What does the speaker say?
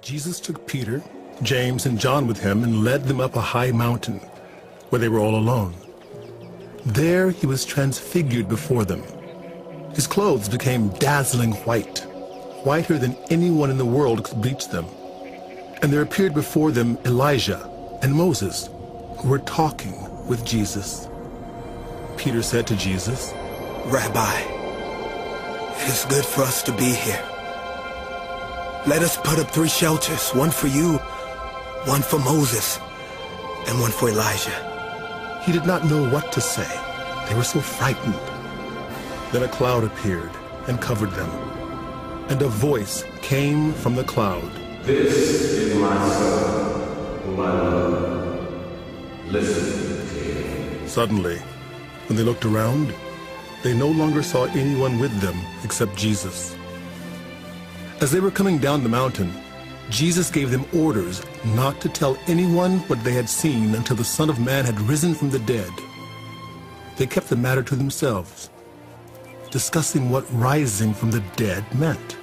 Jesus took Peter, James, and John with him and led them up a high mountain, where they were all alone. There he was transfigured before them. His clothes became dazzling white, whiter than anyone in the world could bleach them. And there appeared before them Elijah and Moses, who were talking with Jesus. Peter said to Jesus, "Rabbi, it is good for us to be here. Let us put up 3 shelters, one for you, one for Moses, and one for Elijah." He did not know what to say. They were so frightened. Then a cloud appeared and covered them, and a voice came from the cloud. "This is my son, whom I love. Listen to him." Suddenly, when they looked around, they no longer saw anyone with them except Jesus. As they were coming down the mountain, Jesus gave them orders not to tell anyone what they had seen until the Son of Man had risen from the dead. They kept the matter to themselves, discussing what rising from the dead meant.